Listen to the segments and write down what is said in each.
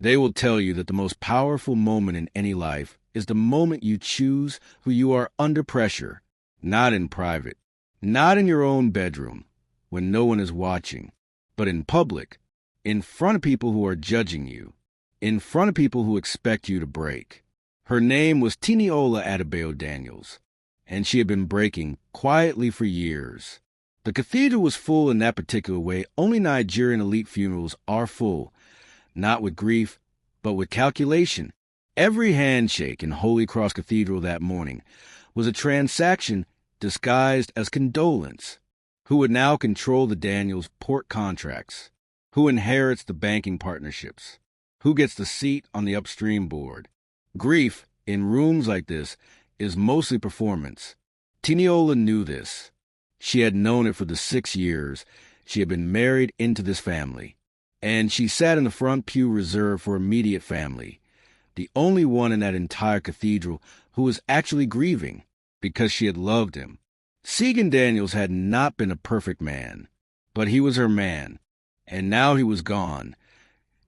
They will tell you that the most powerful moment in any life is the moment you choose who you are under pressure, not in private, not in your own bedroom, when no one is watching, but in public, in front of people who are judging you, in front of people who expect you to break. Her name was Tiniola Adebayo Daniels, and she had been breaking quietly for years. The cathedral was full in that particular way only Nigerian elite funerals are full, not with grief, but with calculation. Every handshake in Holy Cross Cathedral that morning was a transaction disguised as condolence. Who would now control the Daniels port contracts? Who inherits the banking partnerships? Who gets the seat on the upstream board? Grief, in rooms like this, is mostly performance. Tiniola knew this. She had known it for the 6 years she had been married into this family, and she sat in the front pew reserved for immediate family, the only one in that entire cathedral who was actually grieving because she had loved him. Segan Daniels had not been a perfect man, but he was her man, and now he was gone,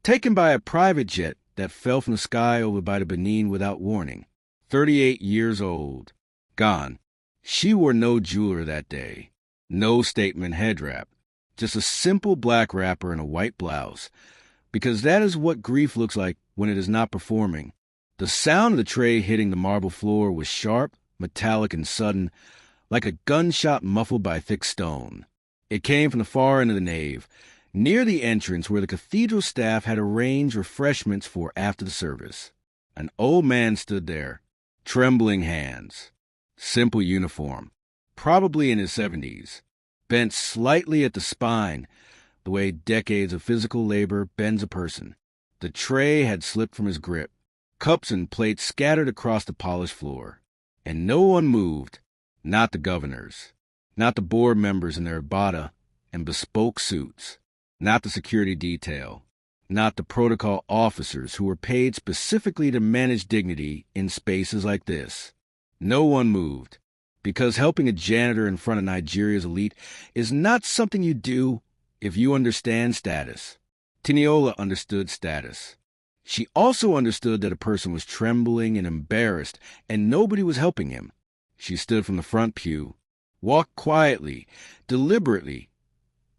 taken by a private jet that fell from the sky over by the Benin without warning. 38 years old. Gone. She wore no jeweler that day, no statement head wrap, just a simple black wrapper and a white blouse, because that is what grief looks like when it is not performing. The sound of the tray hitting the marble floor was sharp, metallic, and sudden, like a gunshot muffled by thick stone. It came from the far end of the nave, near the entrance where the cathedral staff had arranged refreshments for after the service. An old man stood there, trembling hands, simple uniform, probably in his 70s, bent slightly at the spine, the way decades of physical labor bends a person. The tray had slipped from his grip, cups and plates scattered across the polished floor, and no one moved, not the governors, not the board members in their bata and bespoke suits, not the security detail, not the protocol officers who were paid specifically to manage dignity in spaces like this. No one moved, because helping a janitor in front of Nigeria's elite is not something you do if you understand status. Tiniola understood status. She also understood that a person was trembling and embarrassed, and nobody was helping him. She stood from the front pew, walked quietly, deliberately,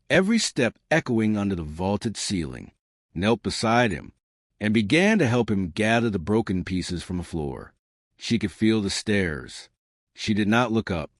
every step echoing under the vaulted ceiling, knelt beside him, and began to help him gather the broken pieces from the floor. She could feel the stares. She did not look up.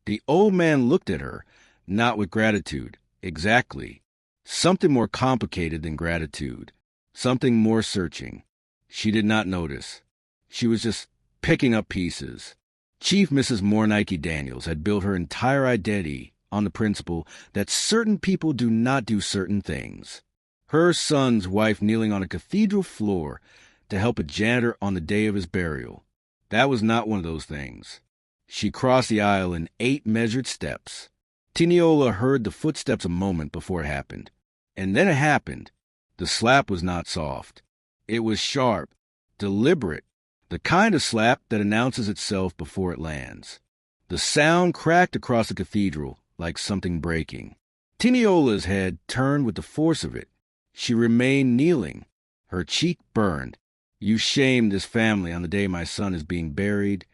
The old man looked at her, not with gratitude, exactly. Something more complicated than gratitude, something more searching. She did not notice. She was just picking up pieces. Chief Mrs. Mornike Daniels had built her entire identity on the principle that certain people do not do certain things. Her son's wife kneeling on a cathedral floor to help a janitor on the day of his burial. That was not one of those things. She crossed the aisle in 8 measured steps. Tiniola heard the footsteps a moment before it happened. And then it happened. The slap was not soft. It was sharp, deliberate, the kind of slap that announces itself before it lands. The sound cracked across the cathedral like something breaking. Tiniola's head turned with the force of it. She remained kneeling. Her cheek burned. "You shamed this family on the day my son is being buried."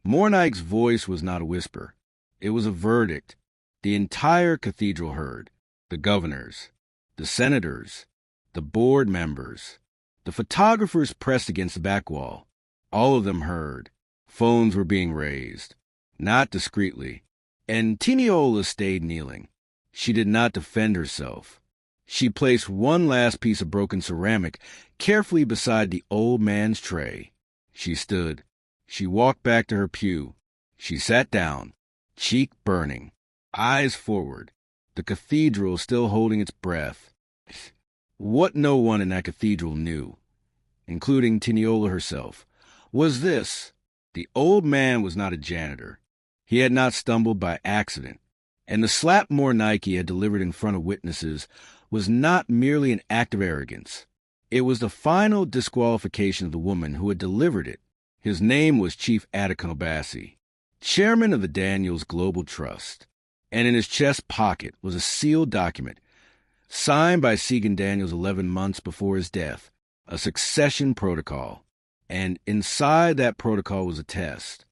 Mornike's voice was not a whisper. It was a verdict. The entire cathedral heard. The governors, the senators, the board members, the photographers pressed against the back wall. All of them heard. Phones were being raised, not discreetly. And Tiniola stayed kneeling. She did not defend herself. She placed one last piece of broken ceramic carefully beside the old man's tray. She stood. She walked back to her pew. She sat down, cheek burning, eyes forward, the cathedral still holding its breath. What no one in that cathedral knew, including Tiniola herself, was this: the old man was not a janitor. He had not stumbled by accident, and the slap Mornike had delivered in front of witnesses was not merely an act of arrogance. It was the final disqualification of the woman who had delivered it. His name was Chief Adekun Obasi, chairman of the Daniels Global Trust, and in his chest pocket was a sealed document signed by Segan Daniels 11 months before his death, a succession protocol. And inside that protocol was a test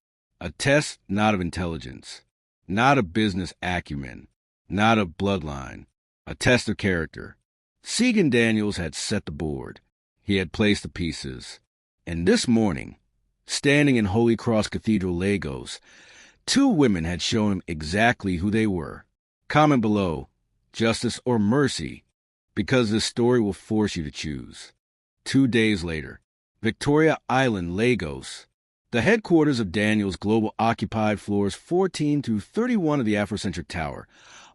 not of intelligence, not of business acumen, not of bloodline, a test of character. Segan Daniels had set the board. He had placed the pieces. And this morning, standing in Holy Cross Cathedral, Lagos, two women had shown him exactly who they were. Comment below, justice or mercy, because this story will force you to choose. 2 days later, Victoria Island, Lagos. The headquarters of Daniels Global occupied floors 14 through 31 of the Afrocentric Tower.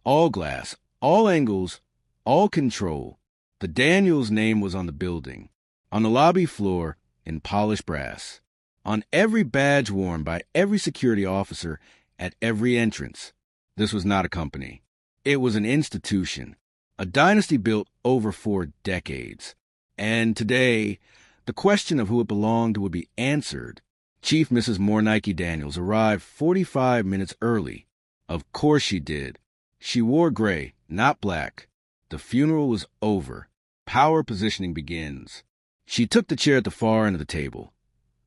All glass, all angles, all control. The Daniels name was on the building, on the lobby floor in polished brass, on every badge worn by every security officer at every entrance. This was not a company. It was an institution, a dynasty built over 4 decades. And today, the question of who it belonged to would be answered. Chief Mrs. Mornike Daniels arrived 45 minutes early. Of course she did. She wore gray, not black. The funeral was over. Power positioning begins. She took the chair at the far end of the table,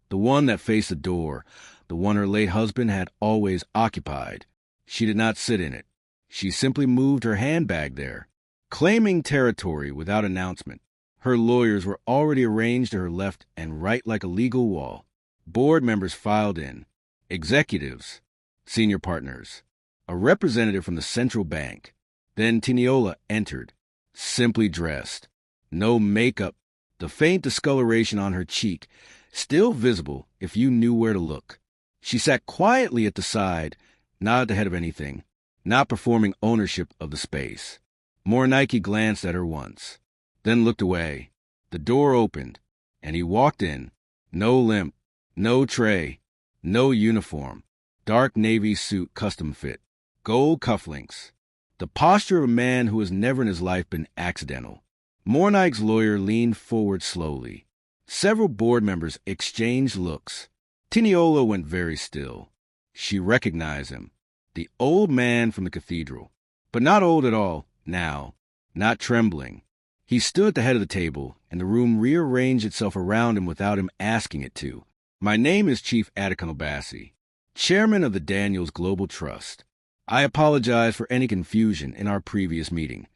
the one that faced the door, the one her late husband had always occupied. She did not sit in it. She simply moved her handbag there, claiming territory without announcement. Her lawyers were already arranged to her left and right like a legal wall. Board members filed in, executives, senior partners, a representative from the central bank. Then Tiniola entered, simply dressed, no makeup, the faint discoloration on her cheek still visible if you knew where to look. She sat quietly at the side, not at the head of anything, not performing ownership of the space. Mornike glanced at her once, then looked away. The door opened, and he walked in. No limp, no tray, no uniform. Dark navy suit, custom fit, gold cufflinks. The posture of a man who has never in his life been accidental. Mornike's lawyer leaned forward slowly. Several board members exchanged looks. Tiniola went very still. She recognized him, the old man from the cathedral, but not old at all now, not trembling. He stood at the head of the table, and the room rearranged itself around him without him asking it to. My name is Chief Adekunle Bassey, chairman of the Daniels Global Trust. I apologize for any confusion in our previous meeting.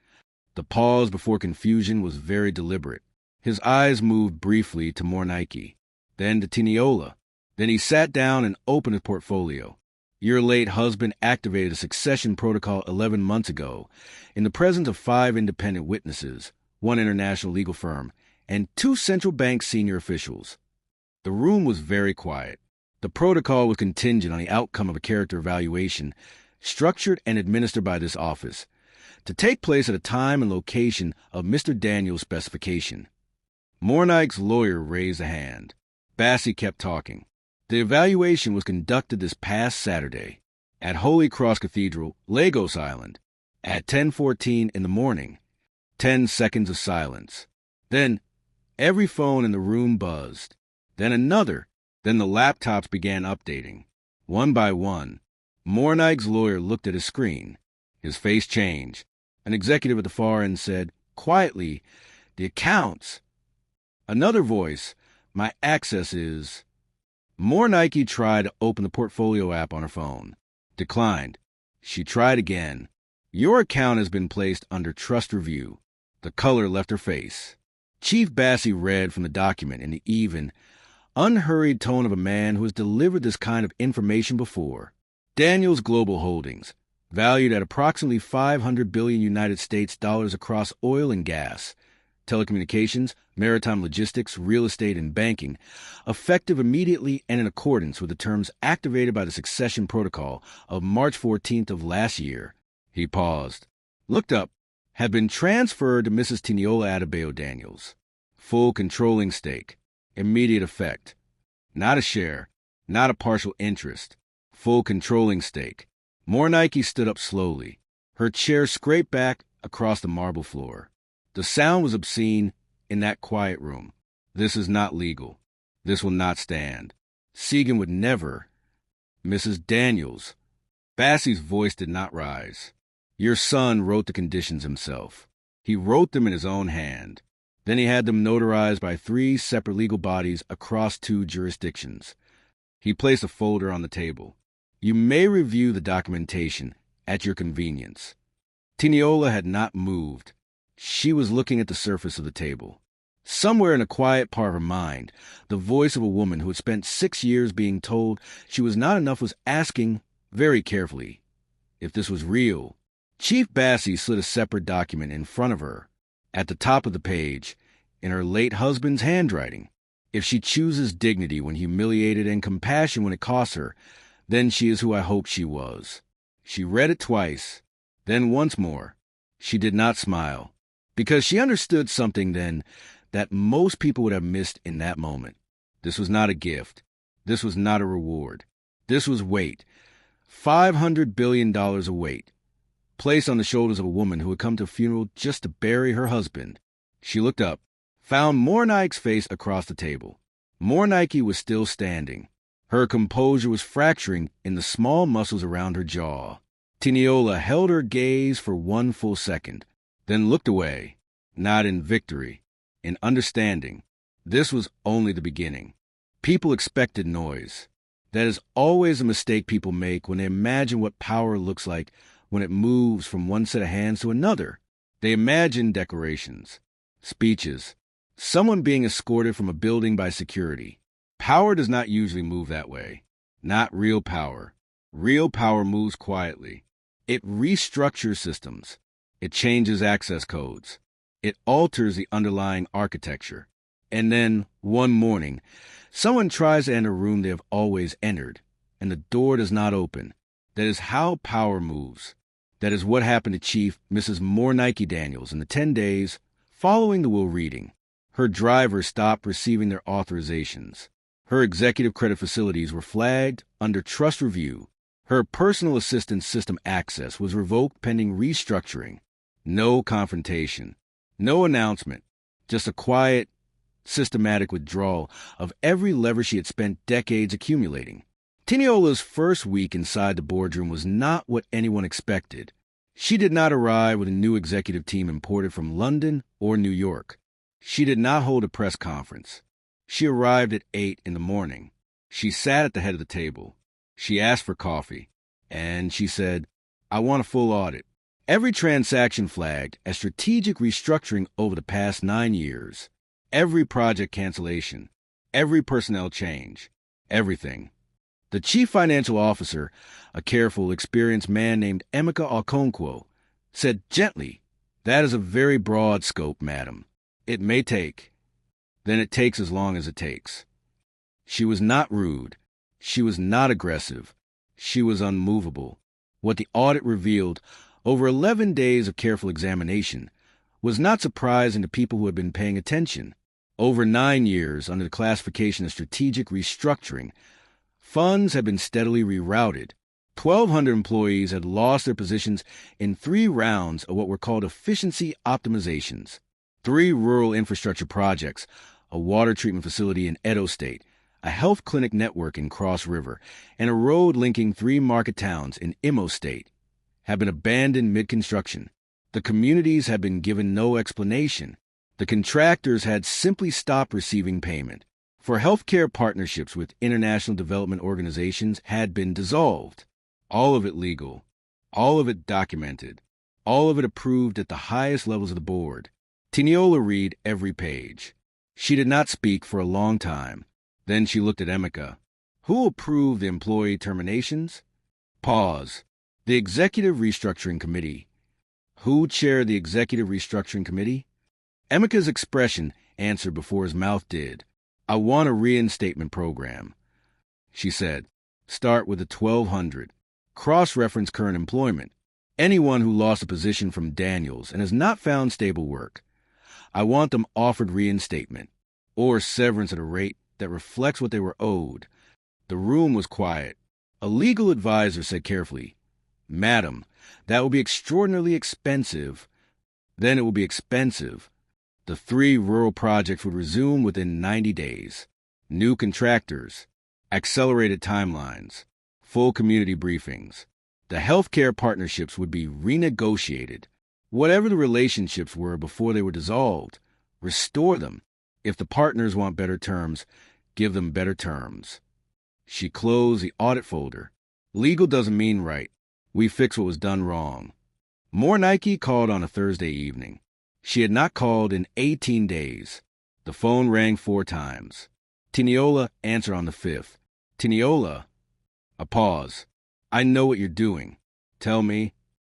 The pause before confusion was very deliberate. His eyes moved briefly to Mornike, then to Tiniola. Then he sat down and opened his portfolio. Your late husband activated a succession protocol 11 months ago in the presence of 5 independent witnesses, 1 international legal firm, and 2 central bank senior officials. The room was very quiet. The protocol was contingent on the outcome of a character evaluation structured and administered by this office, to take place at a time and location of Mr. Daniels' specification. Mornike's lawyer raised a hand. Bassey kept talking. The evaluation was conducted this past Saturday at Holy Cross Cathedral, Lagos Island, at 10:14 in the morning. 10 seconds of silence. Then every phone in the room buzzed. Then another. Then the laptops began updating. One by one. Mornike's lawyer looked at his screen. His face changed. An executive at the far end said, quietly, "The accounts." Another voice, "My access is..." Mornike tried to open the portfolio app on her phone. Declined. She tried again. "Your account has been placed under trust review." The color left her face. Chief Bassey read from the document in the even, unhurried tone of a man who has delivered this kind of information before. Daniels Global Holdings, valued at approximately 500 billion United States dollars across oil and gas, telecommunications, maritime logistics, real estate, and banking, effective immediately and in accordance with the terms activated by the succession protocol of March 14th of last year. He paused, looked up, had been transferred to Mrs. Tiniola Adebayo Daniels. Full controlling stake, immediate effect. Not a share, not a partial interest. Full controlling stake. Mornike stood up slowly. Her chair scraped back across the marble floor. The sound was obscene in that quiet room. This is not legal. This will not stand. Segan would never. Mrs. Daniels. Bassey's voice did not rise. Your son wrote the conditions himself. He wrote them in his own hand. Then he had them notarized by 3 separate legal bodies across 2 jurisdictions. He placed a folder on the table. You may review the documentation at your convenience. Tiniola had not moved. She was looking at the surface of the table. Somewhere in a quiet part of her mind, the voice of a woman who had spent 6 years being told she was not enough was asking, very carefully, if this was real. Chief Bassie slid a separate document in front of her, at the top of the page, in her late husband's handwriting. If she chooses dignity when humiliated and compassion when it costs her, then she is who I hoped she was. She read it twice, then once more. She did not smile, because she understood something then that most people would have missed in that moment. This was not a gift. This was not a reward. This was weight. $500 billion of weight, placed on the shoulders of a woman who had come to a funeral just to bury her husband. She looked up, found Mornike's face across the table. Mornike was still standing. Her composure was fracturing in the small muscles around her jaw. Tiniola held her gaze for 1 full second, then looked away, not in victory, in understanding. This was only the beginning. People expected noise. That is always a mistake people make when they imagine what power looks like when it moves from one set of hands to another. They imagine decorations, speeches, someone being escorted from a building by security. Power does not usually move that way. Not real power. Real power moves quietly. It restructures systems. It changes access codes. It alters the underlying architecture. And then, one morning, someone tries to enter a room they have always entered, and the door does not open. That is how power moves. That is what happened to Chief Mrs. Mornike Daniels in the 10 days following the will reading. Her drivers stopped receiving their authorizations. Her executive credit facilities were flagged under trust review. Her personal assistance system access was revoked pending restructuring. No confrontation. No announcement. Just a quiet, systematic withdrawal of every lever she had spent decades accumulating. Tiniola's first week inside the boardroom was not what anyone expected. She did not arrive with a new executive team imported from London or New York. She did not hold a press conference. She arrived at 8 in the morning. She sat at the head of the table. She asked for coffee, and she said, "I want a full audit. Every transaction flagged as strategic restructuring over the past 9 years. Every project cancellation. Every personnel change. Everything." The chief financial officer, a careful, experienced man named Emeka Okonkwo, said gently, "That is a very broad scope, madam. It may take. Then it takes as long as it takes." She was not rude. She was not aggressive. She was unmovable. What the audit revealed, over 11 days of careful examination, was not surprising to people who had been paying attention. Over 9 years, under the classification of strategic restructuring, funds had been steadily rerouted. 1,200 employees had lost their positions in 3 rounds of what were called efficiency optimizations. 3 rural infrastructure projects, a water treatment facility in Edo State, a health clinic network in Cross River, and a road linking 3 market towns in Imo State, had been abandoned mid-construction. The communities had been given no explanation. The contractors had simply stopped receiving payment. For healthcare partnerships with international development organizations had been dissolved. All of it legal. All of it documented. All of it approved at the highest levels of the board. Tiniola read every page. She did not speak for a long time. Then she looked at Emeka. "Who approved the employee terminations?" Pause. "The Executive Restructuring Committee." "Who chaired the Executive Restructuring Committee?" Emeka's expression answered before his mouth did. "I want a reinstatement program," she said. "Start with the 1,200. Cross-reference current employment. Anyone who lost a position from Daniels and has not found stable work. I want them offered reinstatement, or severance at a rate that reflects what they were owed." The room was quiet. A legal advisor said carefully, "Madam, that will be extraordinarily expensive." Then it will be expensive. The 3 rural projects would resume within 90 days. New contractors, accelerated timelines, full community briefings. The healthcare partnerships would be renegotiated. Whatever the relationships were before they were dissolved, Restore them. If the partners want better terms, give them better terms. She closed the audit folder. Legal doesn't mean right. We fix what was done wrong. More Nike called on a Thursday evening. She had not called in 18 days. The phone rang 4 times. Tiniola answered on the 5th. Tiniola. A pause. I know what you're doing. Tell me.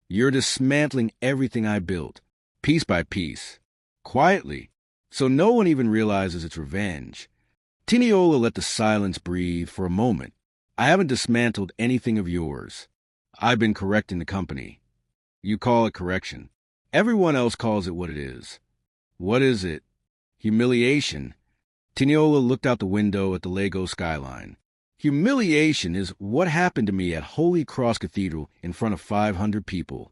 You're dismantling everything I built, piece by piece, quietly, so no one even realizes it's revenge. Tiniola let the silence breathe for a moment. I haven't dismantled anything of yours. I've been correcting the company. You call it correction. Everyone else calls it what it is. What is it? Humiliation. Tiniola looked out the window at the Lego skyline. Humiliation is what happened to me at Holy Cross Cathedral in front of 500 people.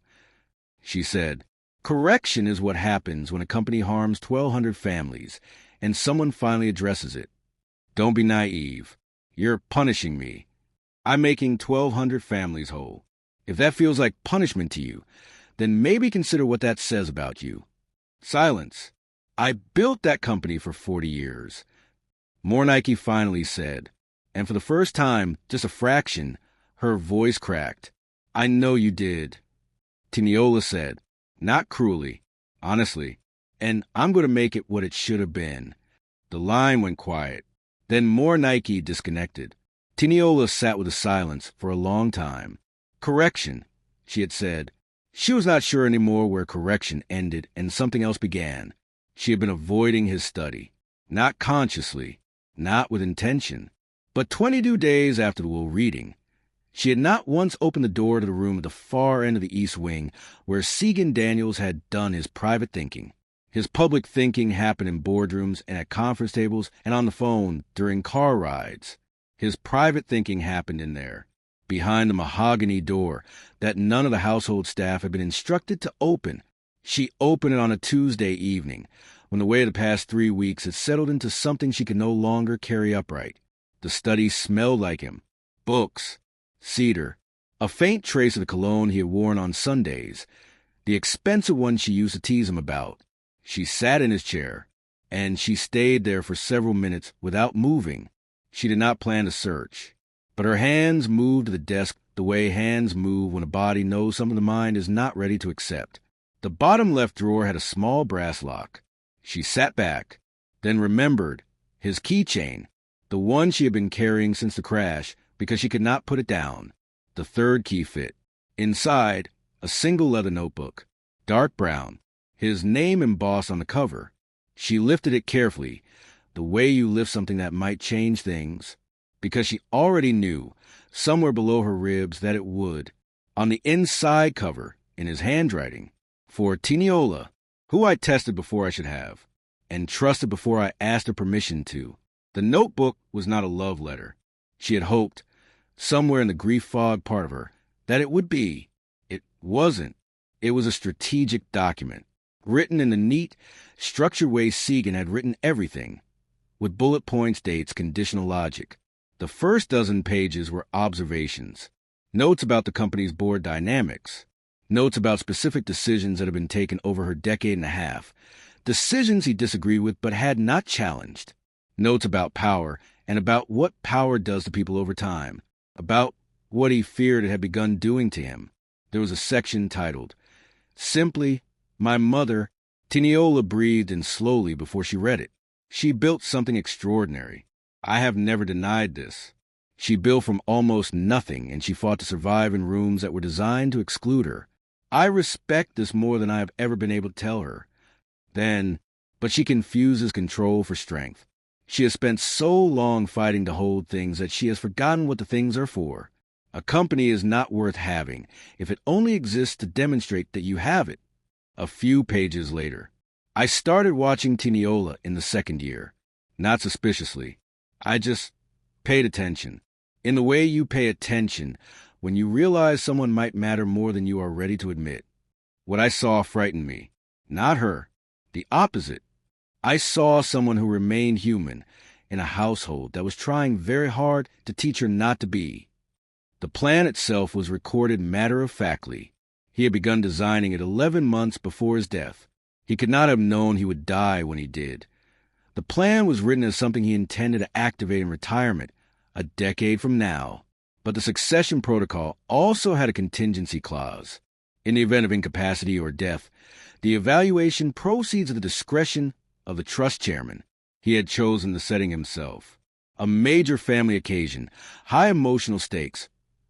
She said, correction is what happens when a company harms 1,200 families and someone finally addresses it. Don't be naive. You're punishing me. I'm making 1,200 families whole. If that feels like punishment to you, then maybe consider what that says about you. Silence. I built that company for 40 years. More Nike finally said, and for the first time, just a fraction, her voice cracked. I know you did. Tiniola said, not cruelly, honestly, and I'm going to make it what it should have been. The line went quiet. Then more Nike disconnected. Tiniola sat with a silence for a long time. Correction, she had said. She was not sure anymore where correction ended and something else began. She had been avoiding his study, not consciously, not with intention. But 22 days after the will reading, she had not once opened the door to the room at the far end of the East Wing where Segan Daniels had done his private thinking. His public thinking happened in boardrooms and at conference tables and on the phone during car rides. His private thinking happened in there, behind the mahogany door that none of the household staff had been instructed to open. She opened it on a Tuesday evening, when the weight of the past 3 weeks had settled into something she could no longer carry upright. The study smelled like him. Books, cedar, a faint trace of the cologne he had worn on Sundays, the expensive one she used to tease him about. She sat in his chair, and she stayed there for several minutes without moving. She did not plan to search, but her hands moved to the desk the way hands move when a body knows something the mind is not ready to accept. The bottom left drawer had a small brass lock. She sat back, then remembered his keychain, the one she had been carrying since the crash because she could not put it down. The third key fit. Inside, a single leather notebook, dark brown, his name embossed on the cover. She lifted it carefully, the way you lift something that might change things, because she already knew, somewhere below her ribs, that it would. On the inside cover, in his handwriting, for Tiniola, who I tested before I should have, and trusted before I asked her permission to. The notebook was not a love letter. She had hoped, somewhere in the grief-fog part of her, that it would be. It wasn't. It was a strategic document, written in the neat, structured way Segan had written everything, with bullet points, dates, conditional logic. The first dozen pages were observations, notes about the company's board dynamics, notes about specific decisions that had been taken over her decade and a half, decisions he disagreed with but had not challenged, notes about power and about what power does to people over time, about what he feared it had begun doing to him. There was a section titled, Simply, My Mother. Tiniola breathed in slowly before she read it. She built something extraordinary. I have never denied this. She built from almost nothing, and she fought to survive in rooms that were designed to exclude her. I respect this more than I have ever been able to tell her. But she confuses control for strength. She has spent so long fighting to hold things that she has forgotten what the things are for. A company is not worth having if it only exists to demonstrate that you have it. A few pages later, I started watching Tiniola in the second year. Not suspiciously. I just paid attention. In the way you pay attention when you realize someone might matter more than you are ready to admit. What I saw frightened me. Not her. The opposite. I saw someone who remained human in a household that was trying very hard to teach her not to be. The plan itself was recorded matter-of-factly. He had begun designing it 11 months before his death. He could not have known he would die when he did. The plan was written as something he intended to activate in retirement, a decade from now. But the succession protocol also had a contingency clause. In the event of incapacity or death, the evaluation proceeds at the discretion of the trust chairman. He had chosen the setting himself. A major family occasion, high emotional stakes,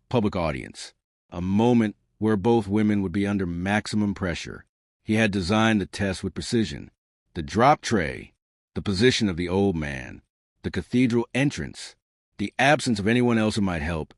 public audience. A moment where both women would be under maximum pressure. He had designed the test with precision. The drop tray, the position of the old man, the cathedral entrance, the absence of anyone else who might help,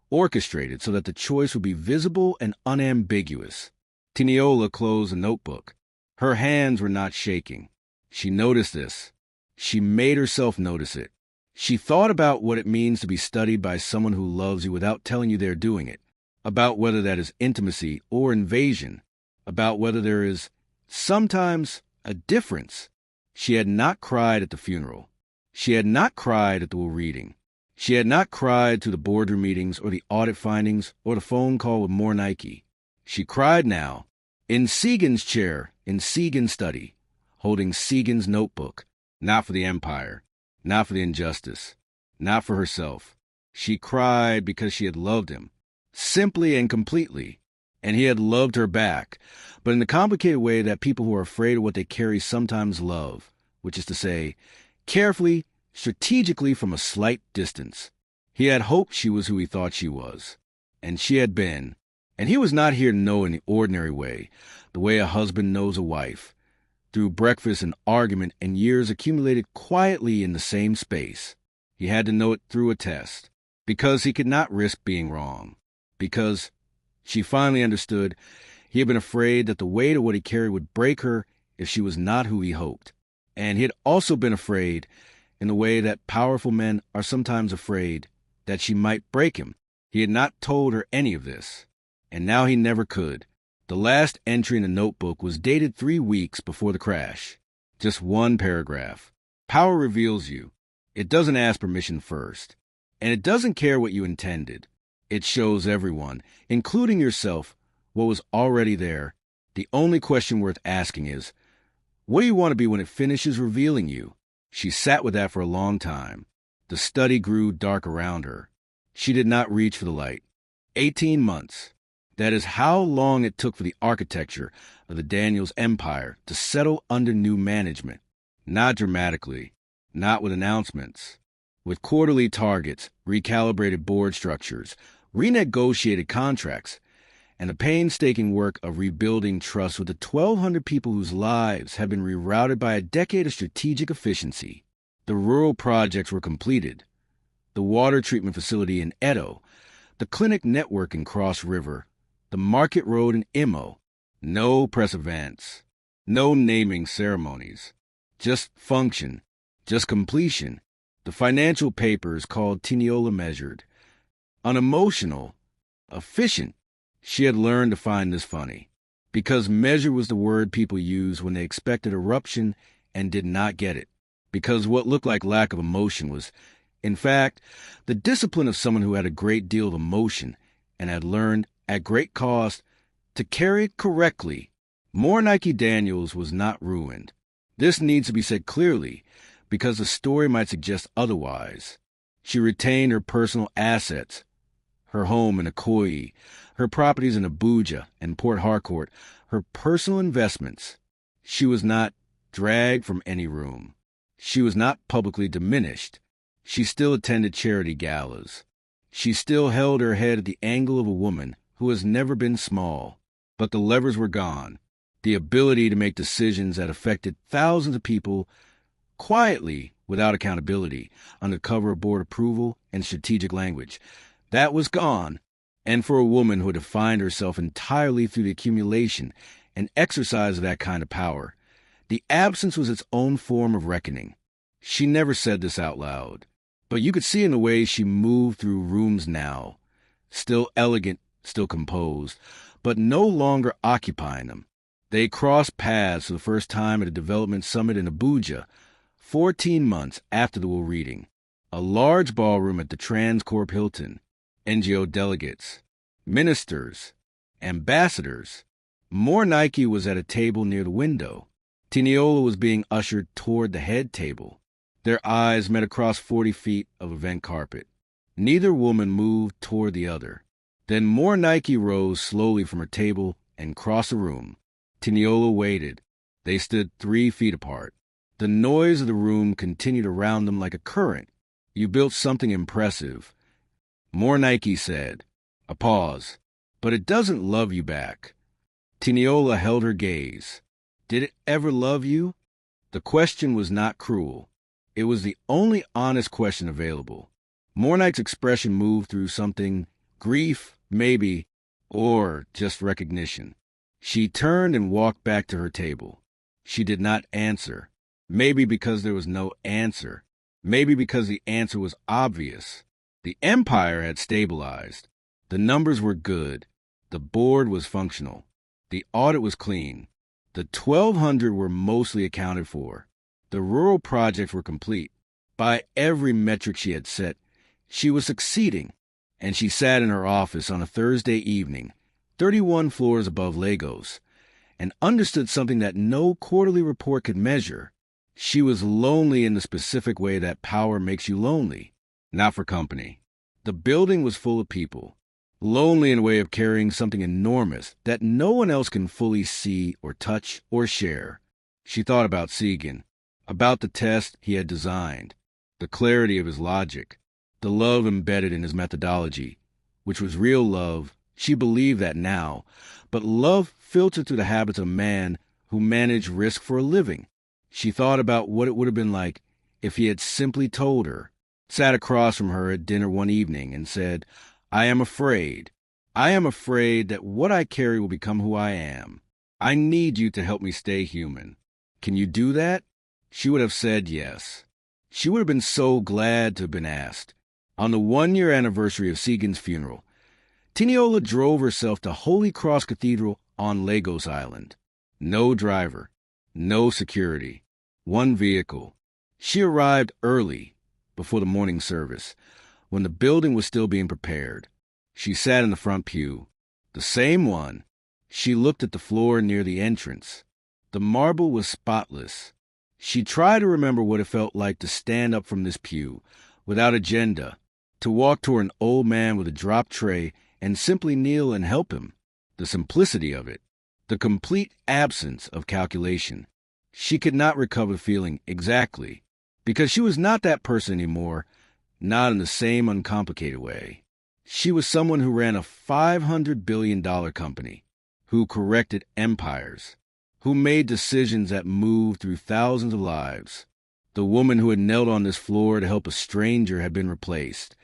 orchestrated so that the choice would be visible and unambiguous. Tiniola closed the notebook. Her hands were not shaking. She noticed this. She made herself notice it. She thought about what it means to be studied by someone who loves you without telling you they're doing it, about whether that is intimacy or invasion, about whether there is sometimes a difference. She had not cried at the funeral. She had not cried at the will reading. She had not cried through the boardroom meetings or the audit findings or the phone call with more Nike. She cried now, in Segan's chair, in Segan's study, holding Segan's notebook, not for the empire, not for the injustice, not for herself. She cried because she had loved him, simply and completely, and he had loved her back, but in the complicated way that people who are afraid of what they carry sometimes love, which is to say, carefully, strategically from a slight distance. He had hoped she was who he thought she was, and she had been, and he was not here to know in the ordinary way, the way a husband knows a wife, through breakfast and argument and years accumulated quietly in the same space. He had to know it through a test, because he could not risk being wrong, because, she finally understood, he had been afraid that the weight of what he carried would break her if she was not who he hoped, and he had also been afraid, in the way that powerful men are sometimes afraid, that she might break him. He had not told her any of this, and now he never could. The last entry in the notebook was dated 3 weeks before the crash. Just one paragraph. Power reveals you. It doesn't ask permission first, and it doesn't care what you intended. It shows everyone, including yourself, what was already there. The only question worth asking is, what do you want to be when it finishes revealing you? She sat with that for a long time. The study grew dark around her. She did not reach for the light. 18 months. That is how long it took for the architecture of the Daniels empire to settle under new management. Not dramatically, not with announcements, with quarterly targets, recalibrated board structures, renegotiated contracts, and the painstaking work of rebuilding trust with the 1,200 people whose lives had been rerouted by a decade of strategic efficiency. The rural projects were completed. The water treatment facility in Edo, the clinic network in Cross River, the market road in Imo. No press events, no naming ceremonies, just function, just completion. The financial papers called Tiniola measured. Unemotional, efficient. She had learned to find this funny, because measure was the word people used when they expected eruption and did not get it, because what looked like lack of emotion was, in fact, the discipline of someone who had a great deal of emotion and had learned, at great cost, to carry it correctly. More Nike Daniels was not ruined. This needs to be said clearly, because the story might suggest otherwise. She retained her personal assets, her home in Ikoyi, her properties in Abuja and Port Harcourt, her personal investments. She was not dragged from any room. She was not publicly diminished. She still attended charity galas. She still held her head at the angle of a woman who has never been small. But the levers were gone. The ability to make decisions that affected thousands of people quietly, without accountability, under cover of board approval and strategic language. That was gone. And for a woman who had defined herself entirely through the accumulation and exercise of that kind of power, the absence was its own form of reckoning. She never said this out loud, but you could see in the way she moved through rooms now, still elegant, still composed, but no longer occupying them. They crossed paths for the first time at a development summit in Abuja, 14 months after the will reading. A large ballroom at the Transcorp Hilton. NGO delegates, ministers, ambassadors. More Nike was at a table near the window. Tiniola was being ushered toward the head table. Their eyes met across 40 feet of event carpet. Neither woman moved toward the other. Then more Nike rose slowly from her table and crossed the room. Tiniola waited. They stood 3 feet apart. The noise of the room continued around them like a current. You built something impressive. More Nike said. A pause. But it doesn't love you back. Tiniola held her gaze. Did it ever love you? The question was not cruel. It was the only honest question available. Mornight's expression moved through something, grief, maybe, or just recognition. She turned and walked back to her table. She did not answer. Maybe because there was no answer. Maybe because the answer was obvious. The empire had stabilized. The numbers were good. The board was functional. The audit was clean. The 1,200 were mostly accounted for. The rural projects were complete. By every metric she had set, she was succeeding. And she sat in her office on a Thursday evening, 31 floors above Lagos, and understood something that no quarterly report could measure. She was lonely in the specific way that power makes you lonely, not for company. The building was full of people, lonely in a way of carrying something enormous that no one else can fully see or touch or share. She thought about Segan, about the test he had designed, the clarity of his logic, the love embedded in his methodology, which was real love. She believed that now, but love filtered through the habits of a man who managed risk for a living. She thought about what it would have been like if he had simply told her, sat across from her at dinner one evening and said, I am afraid that what I carry will become who I am. I need you to help me stay human. Can you do that? She would have said yes. She would have been so glad to have been asked. On the 1-year anniversary of Segan's funeral, Tiniola drove herself to Holy Cross Cathedral on Lagos Island. No driver, no security, one vehicle. She arrived early, before the morning service, when the building was still being prepared. She sat in the front pew, the same one. She looked at the floor near the entrance. The marble was spotless. She tried to remember what it felt like to stand up from this pew, without agenda, to walk toward an old man with a drop tray and simply kneel and help him. The simplicity of it, the complete absence of calculation. She could not recover feeling exactly, because she was not that person anymore, not in the same uncomplicated way. She was someone who ran a $500 billion company, who corrected empires, who made decisions that moved through thousands of lives. The woman who had knelt on this floor to help a stranger had been replaced,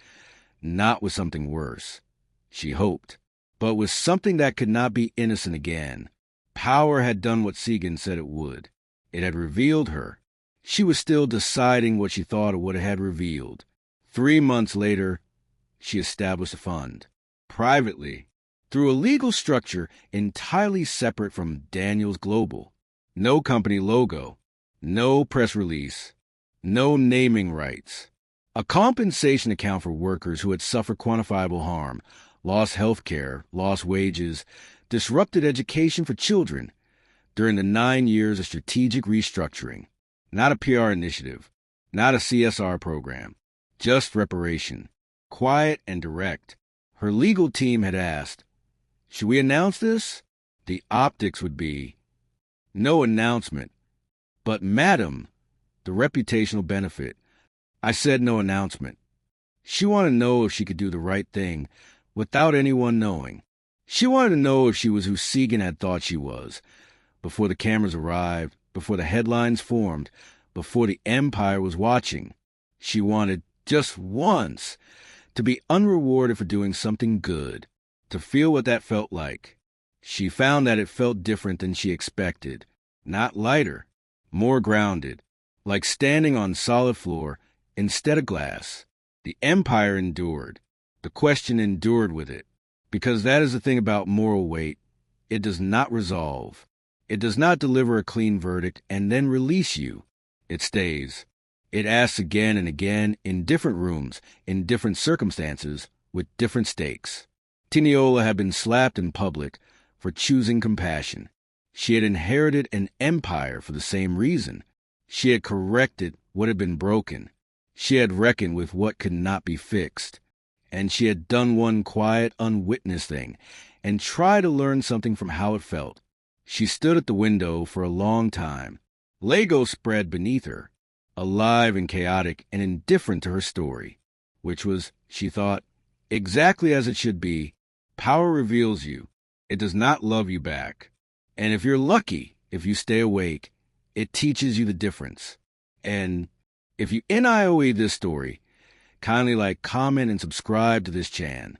not with something worse, she hoped, but with something that could not be innocent again. Power had done what Segan said it would. It had revealed her. She was still deciding what she thought of what it had revealed. 3 months later, she established a fund, privately, through a legal structure entirely separate from Daniels Global. No company logo, no press release, no naming rights. A compensation account for workers who had suffered quantifiable harm, lost health care, lost wages, disrupted education for children during the 9 years of strategic restructuring. Not a PR initiative, not a CSR program, just reparation. Quiet and direct. Her legal team had asked, should we announce this? The optics would be, no announcement. But madam, the reputational benefit. I said no announcement. She wanted to know if she could do the right thing without anyone knowing. She wanted to know if she was who Segan had thought she was, before the cameras arrived, before the headlines formed, before the empire was watching. She wanted, just once, to be unrewarded for doing something good, to feel what that felt like. She found that it felt different than she expected, not lighter, more grounded, like standing on solid floor instead of glass. The empire endured. The question endured with it, because that is the thing about moral weight. It does not resolve. It does not deliver a clean verdict and then release you. It stays. It asks again and again in different rooms, in different circumstances, with different stakes. Tiniola had been slapped in public for choosing compassion. She had inherited an empire for the same reason. She had corrected what had been broken. She had reckoned with what could not be fixed. And she had done one quiet, unwitnessed thing, and tried to learn something from how it felt. She stood at the window for a long time, Lego spread beneath her, alive and chaotic and indifferent to her story, which was, she thought, exactly as it should be. Power reveals you. It does not love you back. And if you're lucky, if you stay awake, it teaches you the difference. And if you NIOE this story, kindly like, comment, and subscribe to this channel.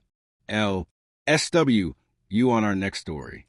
SW, you on our next story.